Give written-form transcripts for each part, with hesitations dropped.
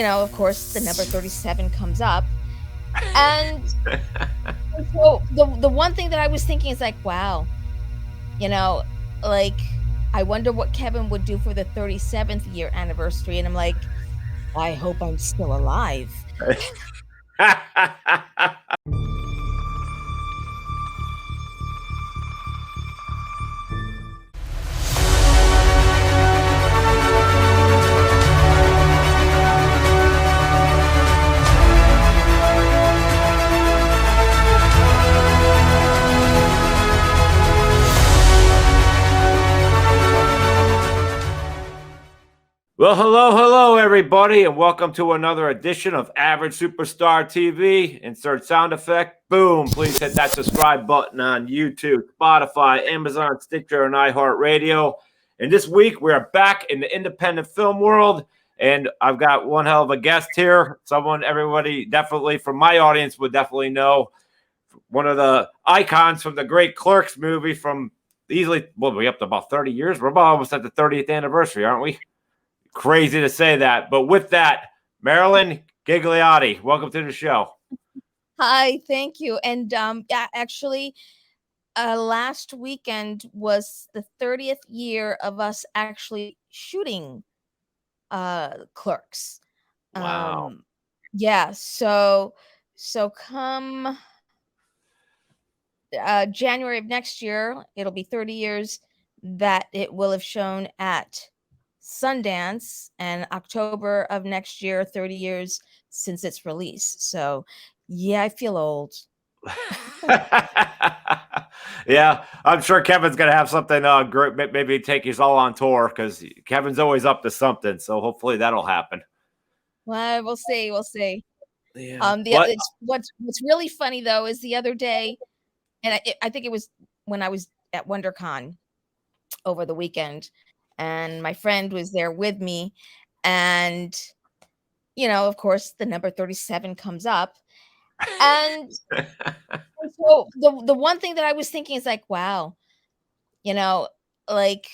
of course, the number 37 comes up. And so the one thing that I was thinking is like, wow, you know, like I wonder what Kevin would do for the 37th year anniversary. And I'm like, I hope I'm still alive. Well, hello, everybody, and welcome to another edition of Average Superstar TV. Insert sound effect. Boom. Please hit that subscribe button on YouTube, Spotify, Amazon, Stitcher, and iHeartRadio. And this week, we are back in the independent film world, and I've got one hell of a guest here. Someone everybody definitely from my audience would definitely know. One of the icons from the great Clerks movie from easily, we're up to about 30 years. We're about almost at the 30th anniversary, aren't we? Crazy to say that, but with that, MARILYN GHIGLIOTTI, welcome to the show. Hi, thank you. And yeah, actually, last weekend was the 30th year of us actually shooting Clerks. Wow. Yeah, so come January of next year, it'll be 30 years that it will have shown at Sundance, and October of next year, 30 years since its release. So, yeah, I feel old. Yeah, I'm sure Kevin's gonna have something great. Maybe take us all on tour because Kevin's always up to something. So hopefully that'll happen. Well, we'll see. We'll see. Yeah, It's what's really funny though is the other day, and I think it was when I was at WonderCon over the weekend, and my friend was there with me, and of course, the number 37 comes up, and so the one thing that I was thinking is like, wow, like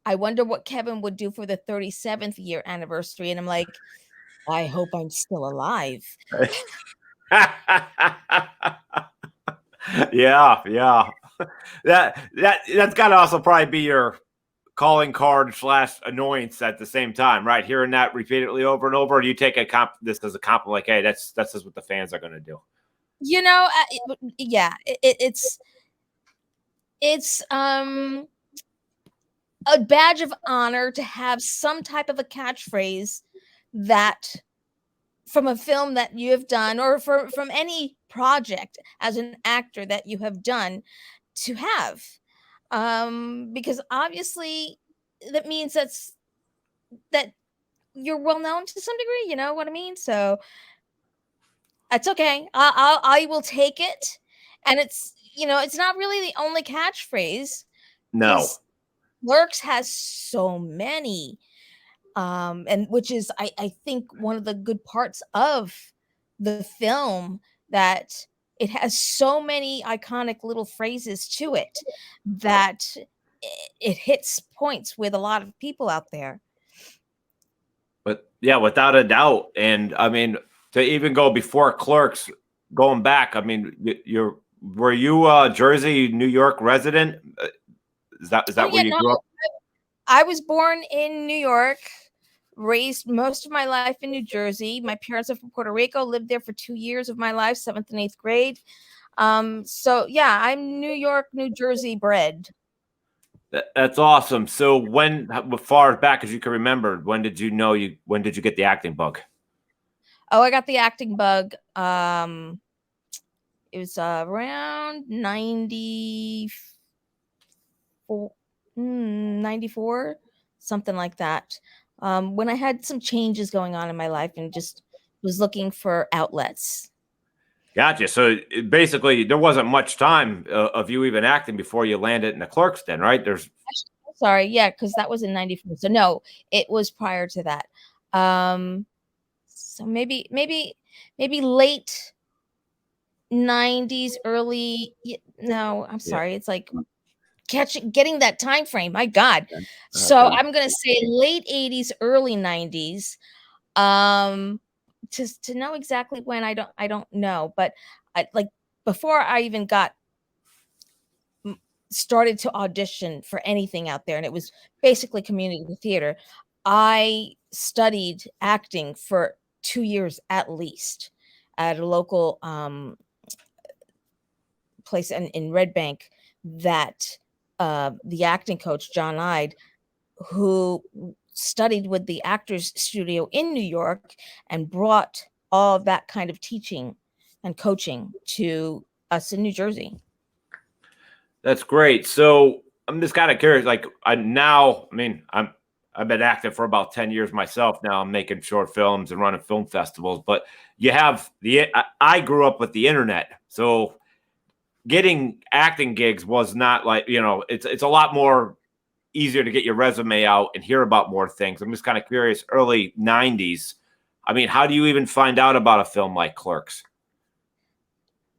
I wonder what Kevin would do for the 37th year anniversary, and I'm like, I hope I'm still alive. Yeah. That's got to also probably be your calling card / annoyance at the same time, right? Hearing that repeatedly over and over. Or do you take this as a compliment, like, hey, that's just what the fans are going to do? Yeah, it's a badge of honor to have some type of a catchphrase that from a film that you have done, or from any project as an actor that you have done, to have, because obviously that means that you're well known to some degree, you know what I mean? So that's okay. I will take it. And it's not really the only catchphrase, No. because Clerks has so many, and which is I think one of the good parts of the film, that it has so many iconic little phrases to it that it hits points with a lot of people out there. But yeah, without a doubt. And I mean, to even go before Clerks, going back, I mean, were you a Jersey, New York resident? Is that Oh where yeah, you no, grew up? I was born in New York, raised most of my life in New Jersey. My parents are from Puerto Rico, lived there for 2 years of my life, 7th and 8th grade. So yeah, I'm New York, New Jersey bred. That's awesome. So when far back as you can remember, when did you get the acting bug? Oh, I got the acting bug. It was around 94, something like that. When I had some changes going on in my life and just was looking for outlets. Gotcha. So basically, there wasn't much time of you even acting before you landed in the Clerks, then, right? Sorry, yeah, because that was in 94. So no, it was prior to that. So maybe late 90s, early. No, I'm Yeah. sorry. It's like getting that time frame. My God. So Okay. I'm gonna say late 80s, early 90s. Um, to know exactly when, I don't know, but like before I even got started to audition for anything out there, and it was basically community theater, I studied acting for 2 years at least at a local place in Red Bank, that the acting coach John Ide, who studied with the Actors Studio in New York and brought all of that kind of teaching and coaching to us in New Jersey. That's great. So I'm just kind of curious. Like I've been acting for about 10 years myself now. I'm making short films and running film festivals. But you have I grew up with the internet, so getting acting gigs was not like, it's a lot more easier to get your resume out and hear about more things. I'm just kind of curious. Early 90s. I mean, how do you even find out about a film like Clerks?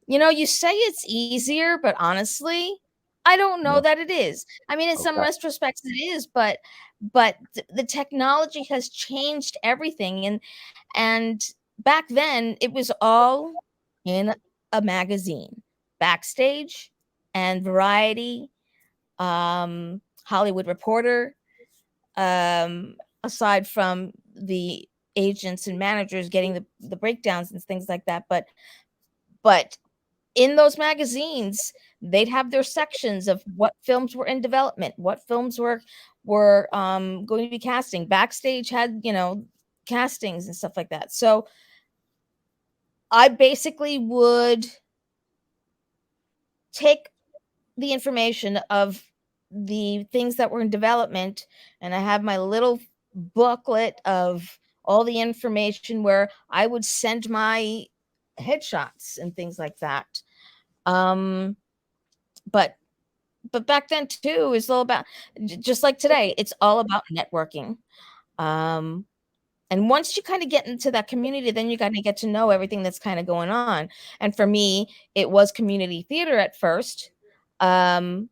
You say it's easier, but honestly, I don't know that it is. I mean, in some retrospects it is, but the technology has changed everything, and back then it was all in a magazine, Backstage and Variety, Hollywood Reporter, aside from the agents and managers getting the breakdowns and things like that, but in those magazines, they'd have their sections of what films were in development, what films were going to be casting. Backstage had, castings and stuff like that. So I basically would take the information of the things that were in development, and I have my little booklet of all the information where I would send my headshots and things like that. But back then too, it's all about, just like today, it's all about networking. And once you kind of get into that community, then you kind of get to know everything that's kind of going on. And for me, it was community theater at first. And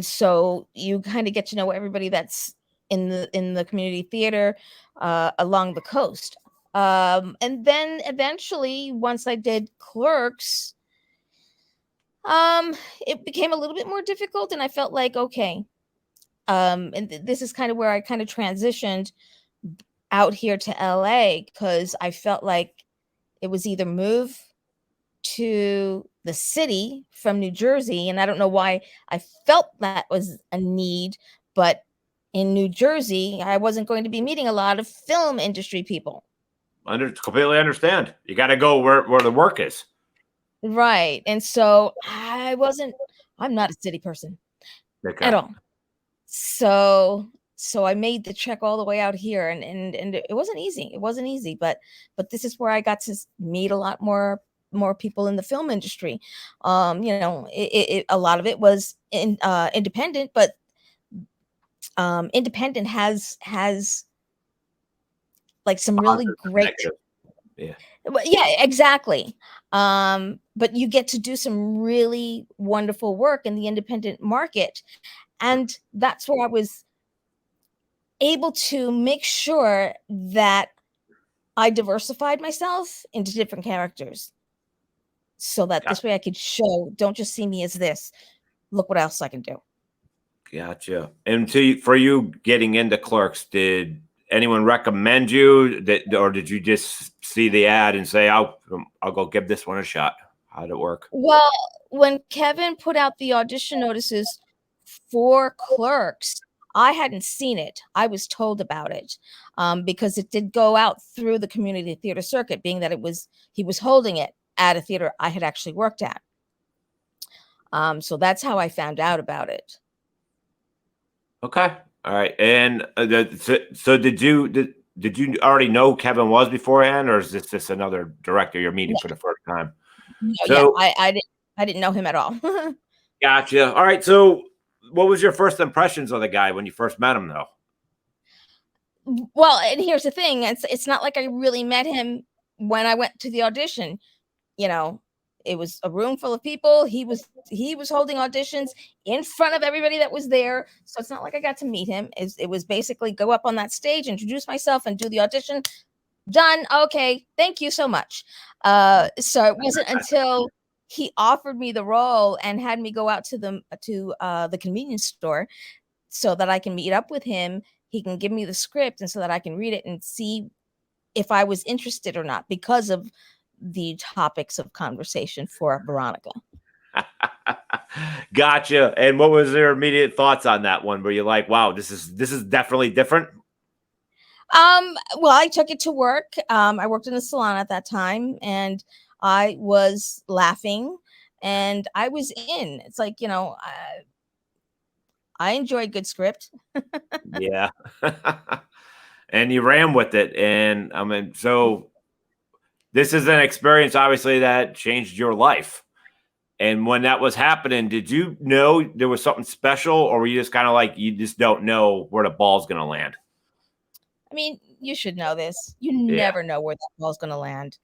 so you kind of get to know everybody that's in the community theater along the coast. And then eventually, once I did Clerks, it became a little bit more difficult, and I felt like, okay, and this is kind of where I kind of transitioned out here to LA, because I felt like it was either move to the city from New Jersey, and I don't know why I felt that was a need, but in New Jersey, I wasn't going to be meeting a lot of film industry people. Completely understand. You got to go where the work is. Right. And so I'm not a city person at all. So I made the trek all the way out here, and it wasn't easy. It wasn't easy, but this is where I got to meet a lot more people in the film industry. A lot of it was independent, but independent has like some really great. Yeah. Yeah, exactly. But you get to do some really wonderful work in the independent market. And that's where I was able to make sure that I diversified myself into different characters, so that this way I could show, don't just see me as this, look what else I can do. Gotcha. And for you getting into Clerks, did anyone recommend you or did you just see the ad and say, I'll go give this one a shot? How did it work? Well, when Kevin put out the audition notices for Clerks, I hadn't seen it. I was told about it because it did go out through the community theater circuit, being that he was holding it at a theater I had actually worked at. So that's how I found out about it. Okay. All right. And so did you already know Kevin was beforehand, or is this just another director you're meeting for the first time? No, so, yeah, I didn't know him at all. Gotcha. All right. So what was your first impressions of the guy when you first met him, though? Well, and here's the thing. It's not like I really met him when I went to the audition. It was a room full of people. He was holding auditions in front of everybody that was there. So it's not like I got to meet him. It was basically go up on that stage, introduce myself, and do the audition. Done. Okay, thank you so much. So it wasn't until he offered me the role and had me go out to the convenience store so that I can meet up with him. He can give me the script, and so that I can read it and see if I was interested or not because of the topics of conversation for Veronica. Gotcha. And what was your immediate thoughts on that one? Were you like, wow, this is definitely different? Well, I took it to work. I worked in a salon at that time, and I was laughing, and I was in. It's like, I enjoy a good script. Yeah. And you ran with it. And I mean, so this is an experience obviously that changed your life. And when that was happening, did you know there was something special, or were you just kind of like, you just don't know where the ball's going to land? I mean, you should know this. You Yeah. never know where that ball's going to land.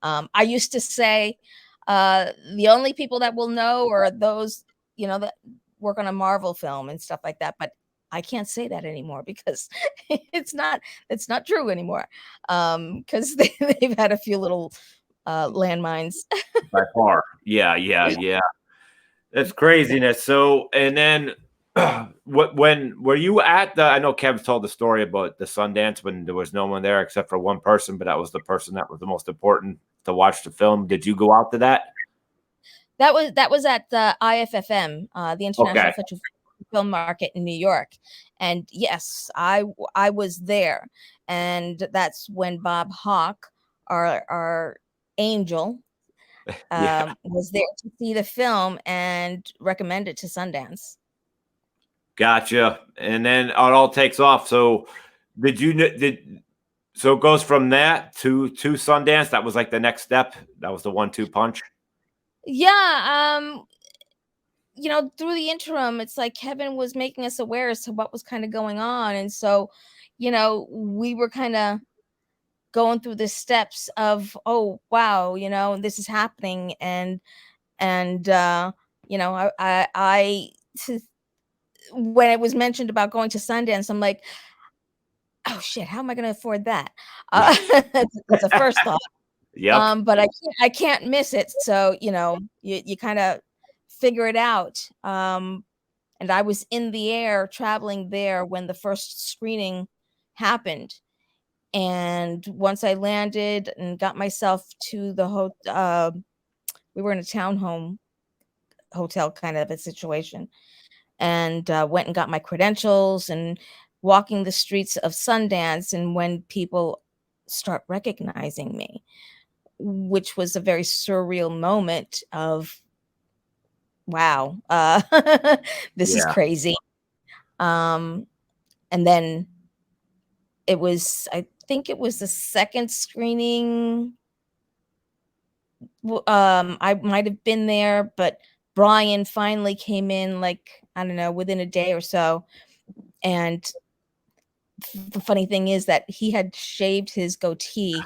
I used to say, the only people that will know are those, that work on a Marvel film and stuff like that. But I can't say that anymore because it's not true anymore. Because they've had a few little landmines. By far. Yeah. Yeah. Yeah. That's craziness. So, and then when were you at the? I know Kev told the story about the Sundance when there was no one there except for one person, but that was the person that was the most important to watch the film. Did you go out to that? That was at the IFFM, the International Okay. Feature Film Market in New York, and yes, I was there, and that's when Bob Hawke, our angel, Yeah. was there to see the film and recommend it to Sundance. Gotcha. And then it all takes off. So, did so it goes from that to Sundance? That was like the next step. That was the 1-2 punch. Yeah, through the interim, it's like Kevin was making us aware as to what was kind of going on, and so, we were kind of going through the steps of, oh wow, this is happening, and I when it was mentioned about going to Sundance, I'm like, oh shit, how am I going to afford that? That's a first thought. Yep. But I can't miss it. So, you kind of figure it out. And I was in the air traveling there when the first screening happened. And once I landed and got myself to the we were in a townhome hotel kind of a situation, and went and got my credentials and walking the streets of Sundance. And when people start recognizing me, which was a very surreal moment of, wow, this is Yeah. crazy. Um, and then I think it was the second screening. I might have been there, but Brian finally came in, like, I don't know, within a day or so. And the funny thing is that he had shaved his goatee.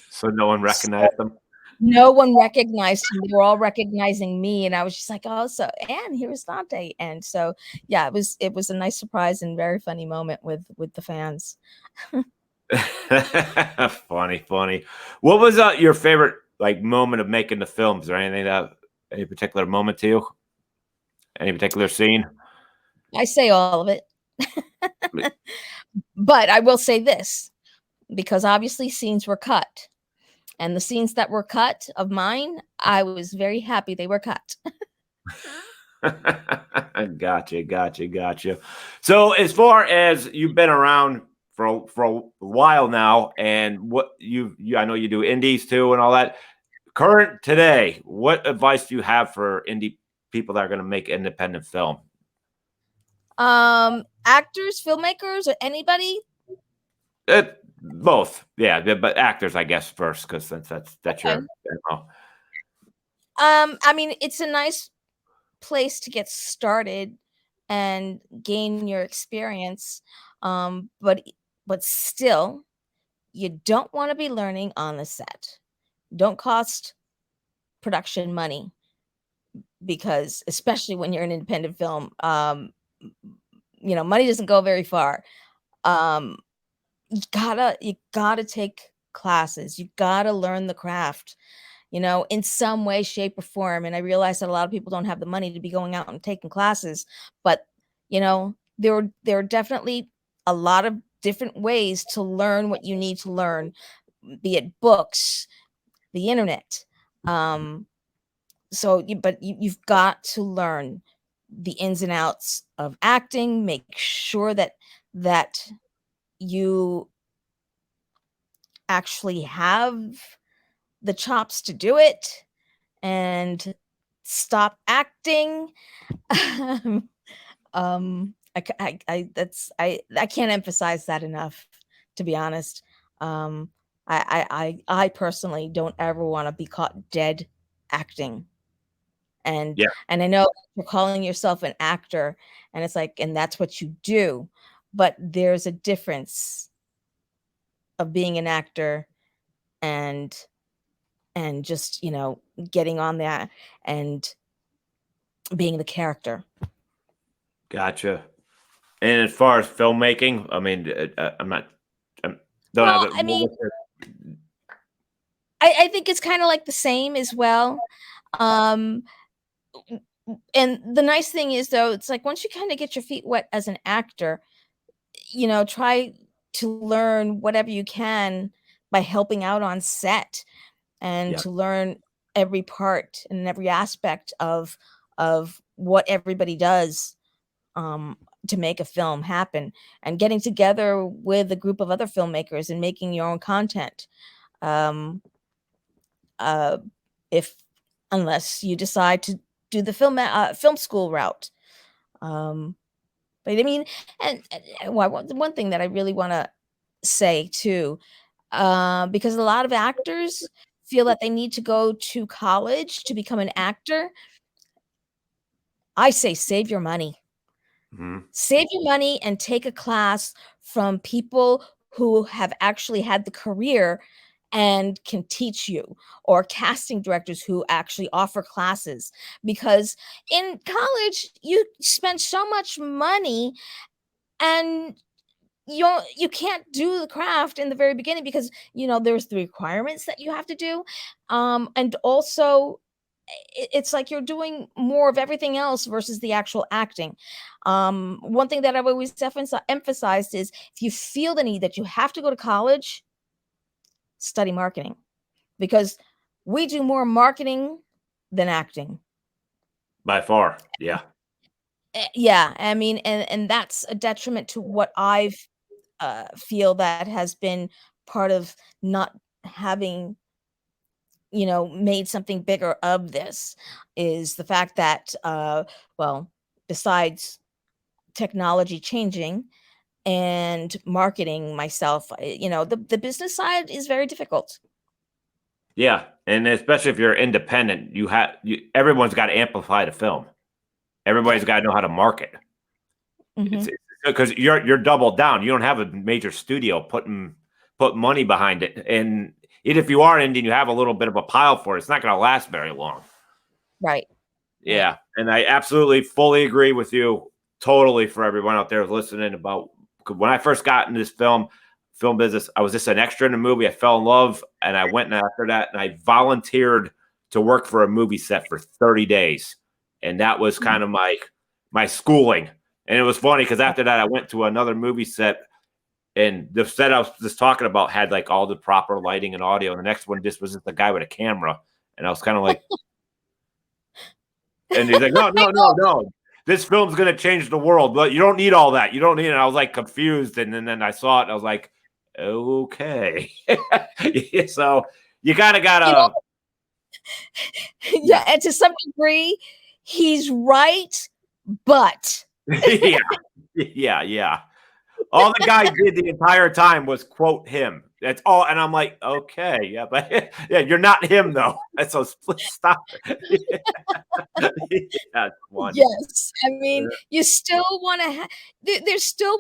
So no one So recognized them. no one recognized him. They were all recognizing me, and I was just like, "Oh, so and here's Dante." And so, yeah, it was a nice surprise and very funny moment with the fans. Funny, funny. What was your favorite like moment of making the film? Is there anything that any particular moment to you? Any particular scene? I say all of it. But I will say this, because obviously scenes were cut, and the scenes that were cut of mine, I was very happy they were cut. Gotcha, gotcha, gotcha. So, as far as you've been around for a while now, and what I know you do indies too and all that. Current today, what advice do you have for indie people that are going to make independent film? Actors, filmmakers, or anybody. Both, yeah, but actors, I guess, first, because that's Okay. your. You know. I mean, it's a nice place to get started and gain your experience. But still, you don't want to be learning on the set. Don't cost production money, because especially when you're an independent film, money doesn't go very far. Um, you gotta take classes. You got to learn the craft, in some way, shape, or form. And I realize that a lot of people don't have the money to be going out and taking classes, but there are definitely a lot of different ways to learn what you need to learn, be it books, the internet. But you've got to learn the ins and outs of acting. Make sure that you actually have the chops to do it, and stop acting. I can't emphasize that enough, to be honest. I personally don't ever want to be caught dead acting. And Yeah. and I know you're calling yourself an actor, and it's like, and that's what you do, but there's a difference of being an actor and just, getting on that and being the character. Gotcha. And as far as filmmaking, I mean, I'm not, don't Well, have it. I mean, I think it's kind of like the same as well. Um, and the nice thing is, though, it's like once you kind of get your feet wet as an actor, try to learn whatever you can by helping out on set, and Yeah. to learn every part and every aspect of what everybody does, to make a film happen, and getting together with a group of other filmmakers and making your own content. Um, uh, if Unless you decide to do the film school route. But I mean, one thing that I really want to say too, because a lot of actors feel that they need to go to college to become an actor. I say save your money. Mhm. Save your money and take a class from people who have actually had the career and can teach you, or casting directors who actually offer classes, because in college you spend so much money, and you can't do the craft in the very beginning, because there's the requirements that you have to do, and also it's like you're doing more of everything else versus the actual acting. One thing that I've always emphasized is, if you feel the need that you have to go to college, study marketing, because we do more marketing than acting. By far. Yeah. Yeah, I mean, and that's a detriment to what I've feel that has been part of not having, made something bigger of this, is the fact that, well, besides technology changing and marketing myself, the business side is very difficult. Yeah. And especially if you're independent, everyone's got to amplify the film. Everybody's got to know how to market. It's Mhm. because you're doubled down. You don't have a major studio put money behind it. And even if you are indie, you have a little bit of a pile for it. It's not going to last very long. Right. Right. Yeah, and I absolutely fully agree with you. Totally, for everyone out there listening, about when I first got in this film business, I was just an extra in a movie. I fell in love, and I went after that, and I volunteered to work for a movie set for 30 days, and that was kind of my schooling. And it was funny because after that, I went to another movie set, and the set I was just talking about had like all the proper lighting and audio, and the next one just was just a guy with a camera, and I was kind of like. And he's like, no, no, no, no. This film's gonna change the world, but you don't need all that. You don't need it. I was like confused, and then I saw it, and I was like, okay. So you kind of gotta, Yeah, and to some degree, he's right, but yeah, yeah. All the guy did the entire time was quote him. That's all, and I'm like, okay, yeah, but yeah, you're not him though. So stop. Yeah, one. yes, I mean, you still wanna there's still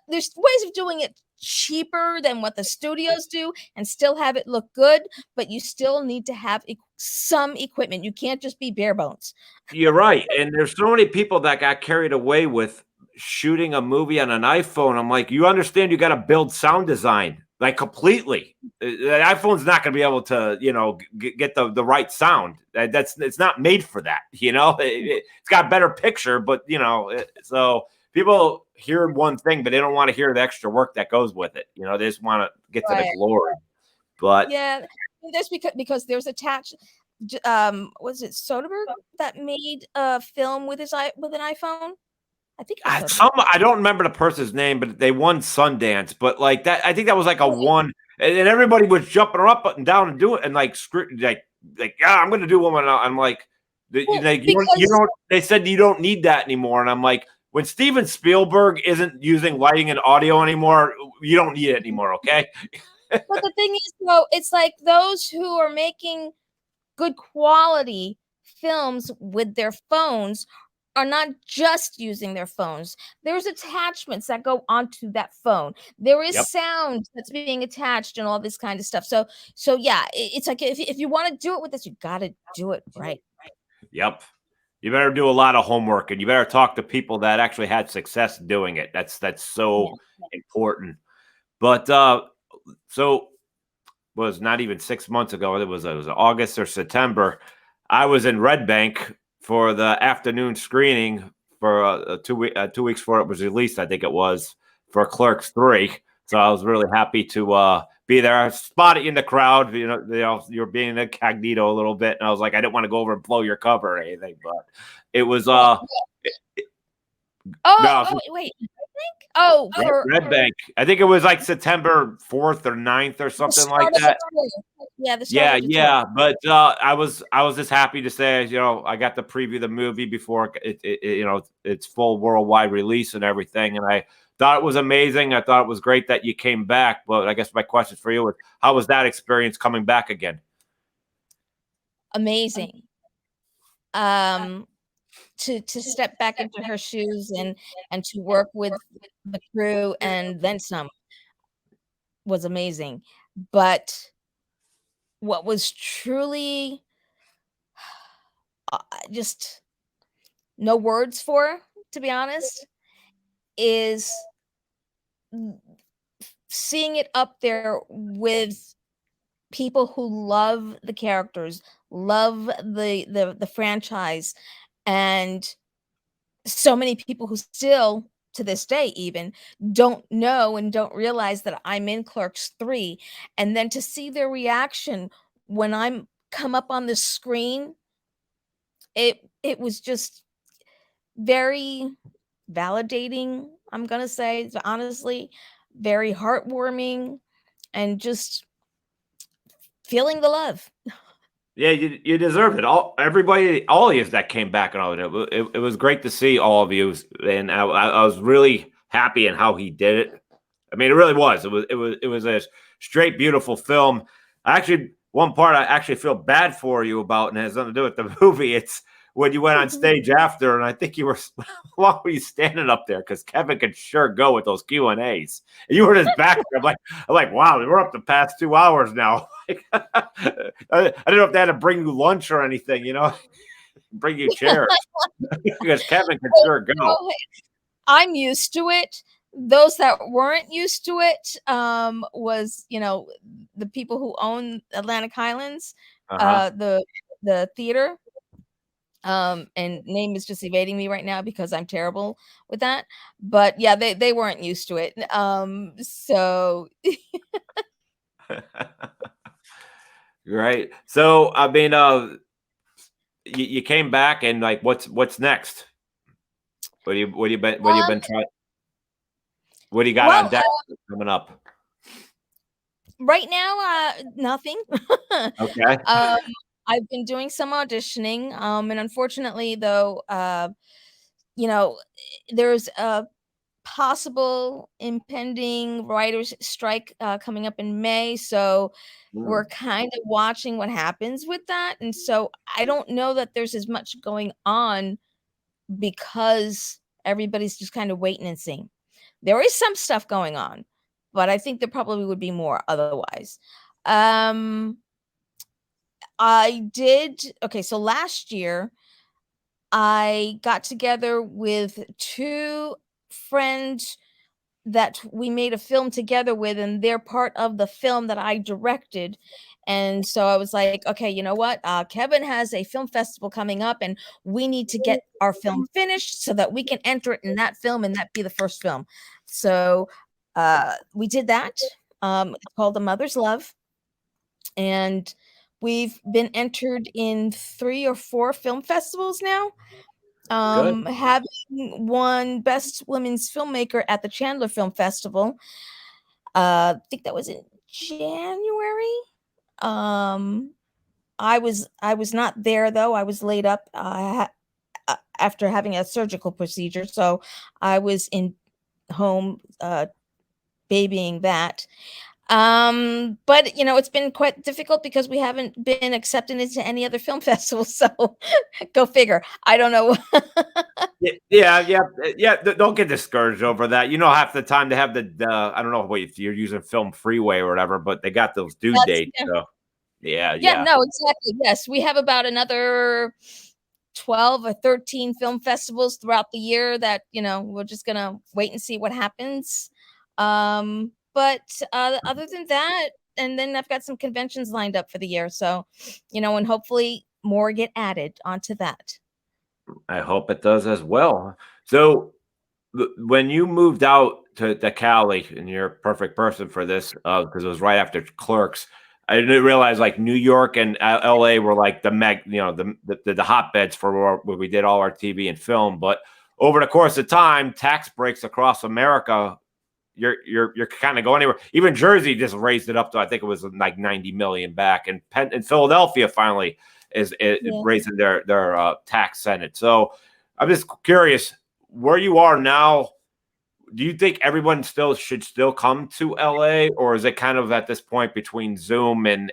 there's ways of doing it cheaper than what the studios do and still have it look good, but you still need to have some equipment. You can't just be bare bones. You're right, and there's so many people that got carried away with shooting a movie on an iPhone. I'm like, you understand you gotta build sound design. like completely. The iPhone's not going to be able to, you know, get the right sound. It's not made for that. You know, it's got better picture, but you know, so people hear one thing, but they don't want to hear the extra work that goes with it. You know, they just want to get to the glory. But yeah, that's because there's attached. Was it Soderbergh that made a film with with an iPhone? I think it was Soderbergh. I don't remember the person's name, but they won Sundance. But like that, I think that was like a one, and everybody was jumping up and down and doing, and like yeah, I'm going to do one. I'm like, you don't. They said you don't need that anymore, and I'm like, when Steven Spielberg isn't using lighting and audio anymore, you don't need it anymore. Okay. But the thing is, though, it's like those who are making good quality films with their phones are not just using their phones. There's attachments that go onto that phone. There is sound that's being attached and all this kind of stuff. So yeah, it's like if you want to do it with this, you got to do it right. Yep. You better do a lot of homework, and you better talk to people that actually had success doing it. That's so important. But so was not even 6 months ago. It was August or September. I was in Red Bank for the afternoon screening for 2 weeks before it was released. I think it was for Clerks 3. So I was really happy to be there. I spotted you in the crowd. You know, you're being incognito a little bit, and I was like, I didn't want to go over and blow your cover or anything, but it was wait. Oh, Red Bank. I think it was like September 4th or 9th or something like that. Yeah. But I was just happy to say, you know, I got to preview the movie before you know, its full worldwide release and everything, and I thought it was amazing. I thought it was great that you came back. But I guess my question for you is, how was that experience coming back again? Amazing. To step back into her shoes and to work with the crew and then some was amazing. But what was truly just no words for, to be honest, is seeing it up there with people who love the characters, love the franchise, and so many people who still to this day even don't know and don't realize that I'm in Clerks 3, and then to see their reaction when I'm come up on the screen, it was just very validating, I'm gonna say, honestly, very heartwarming, and just feeling the love. Yeah, you deserved it. Everybody, all of you that came back and all of it. It was great to see all of you, and I was really happy in how he did it. I mean, it really was. It was a straight beautiful film. One part I actually feel bad for you about, and it has nothing to do with the movie. It's when you went on stage after, and I think you were why were you standing up there? Because Kevin could sure go with those Q&As. And you were in his back. I'm like, wow, we're up the past 2 hours now. I don't know if they had to bring you lunch or anything, you know, bring you chairs because Kevin could sure go. I'm used to it. Those that weren't used to it was, you know, the people who own Atlantic Highlands, the theater. And name is just evading me right now because I'm terrible with that. But yeah, they weren't used to it. So Right. So I mean, you came back, and like, what's next? What do you been trying? What do you got on deck coming up? Right now, nothing. Okay. I've been doing some auditioning, and unfortunately, though, you know, there's a possible impending writers' strike coming up in May, so we're kind of watching what happens with that, and so I don't know that there's as much going on because everybody's just kind of waiting and seeing. There is some stuff going on, but I think there probably would be more otherwise. I did okay, so last year I got together with 2 friends that we made a film together with, and they're part of the film that I directed. And so I was like, okay, you know what? Kevin has a film festival coming up, and we need to get our film finished so that we can enter it in that film and that be the first film. So we did that. It's called A Mother's Love. And we've been entered in 3 or 4 film festivals now. Good. Having won Best Women's Filmmaker at the Chandler Film Festival. I think that was in January. I was not there though. I was laid up after having a surgical procedure, so I was in home babying that. But you know, it's been quite difficult because we haven't been accepted into any other film festivals. So go figure. I don't know. Yeah. Don't get discouraged over that. You know, half the time they have the I don't know if you're using Film Freeway or whatever, but they got those due dates. Yeah. So Yeah, no, exactly. Yes, we have about another 12 or 13 film festivals throughout the year that, you know, we're just gonna wait and see what happens. But other than that, and then I've got some conventions lined up for the year. So, you know, and hopefully more get added onto that. I hope it does as well. So when you moved out to Cali, and you're a perfect person for this, because it was right after Clerks. I didn't realize like New York and LA were like the hotbeds for where we did all our TV and film. But over the course of time, tax breaks across America, you're kind of going anywhere. Even Jersey just raised it up to, I think it was like 90 million back, and Philadelphia finally is raising their tax senate. So I'm just curious, where you are now, do you think everyone should come to LA, or is it kind of at this point between Zoom and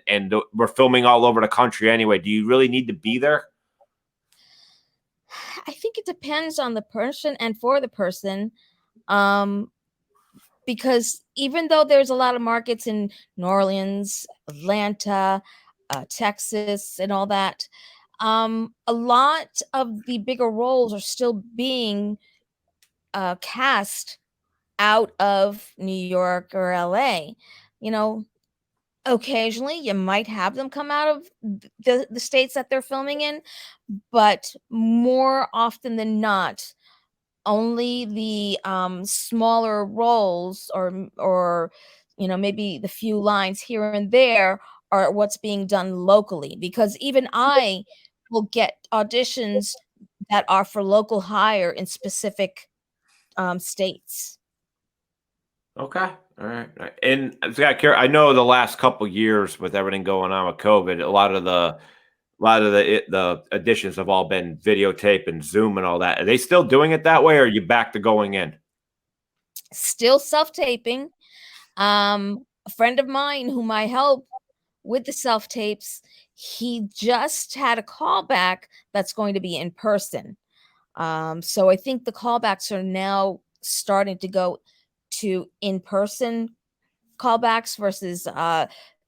we're filming all over the country anyway? Do you really need to be there? I think it depends on the person and for the person. Because even though there's a lot of markets in New Orleans, Atlanta, Texas, and all that, a lot of the bigger roles are still being cast out of New York or LA. You know, occasionally you might have them come out of the states that they're filming in, but more often than not, only the smaller roles or you know, maybe the few lines here and there are what's being done locally, because even I will get auditions that are for local hire in specific states. Okay. All right. And I know the last couple years with everything going on with COVID, a lot of the additions have all been videotape and Zoom and all that. Are they still doing it that way, or are you back to going in? Still self-taping. A friend of mine whom I help with the self-tapes, he just had a callback that's going to be in person. So I think the callbacks are now starting to go to in-person callbacks versus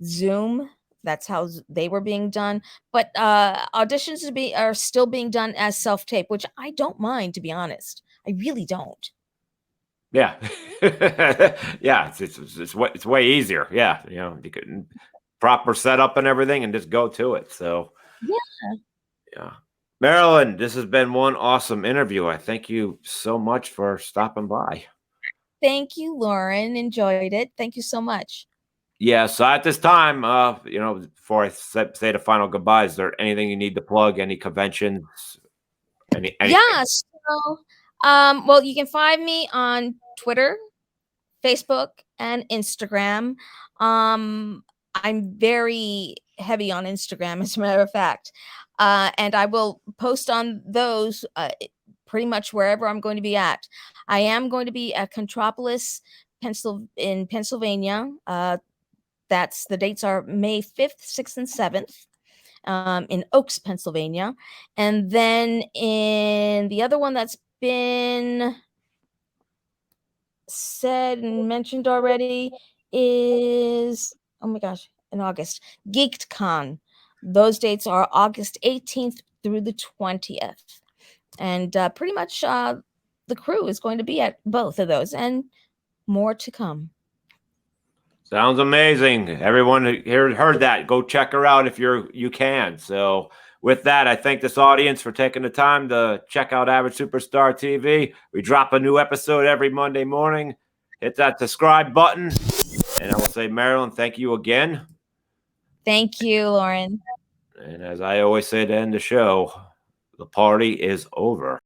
Zoom. That's how they were being done. But auditions are still being done as self-tape, which I don't mind, to be honest. I really don't. Yeah. Yeah, it's way easier. Yeah, you know, you can proper setup and everything and just go to it. So Yeah. yeah. Marilyn, this has been one awesome interview. I thank you so much for stopping by. Thank you, Lauren. Enjoyed it. Thank you so much. Yeah, so at this time, you know, before I say the final goodbye, is there anything you need to plug? Any conventions? Anything? Yeah. So, well, you can find me on Twitter, Facebook, and Instagram. I'm very heavy on Instagram, as a matter of fact. And I will post on those pretty much wherever I'm going to be at. I am going to be at Contropolis, in Pennsylvania. That's the dates are May 5th, 6th, and 7th. In Oaks, Pennsylvania. And then in the other one that's been said and mentioned already is, oh my gosh, in August, GeekedCon. Those dates are August 18th through the 20th. And pretty much the crew is going to be at both of those and more to come. Sounds amazing. Everyone here heard that. Go check her out if you can. So with that, I thank this audience for taking the time to check out Average Superstar TV. We drop a new episode every Monday morning. Hit that subscribe button. And I will say, Marilyn, thank you again. Thank you, Lauren. And as I always say to end the show, the party is over.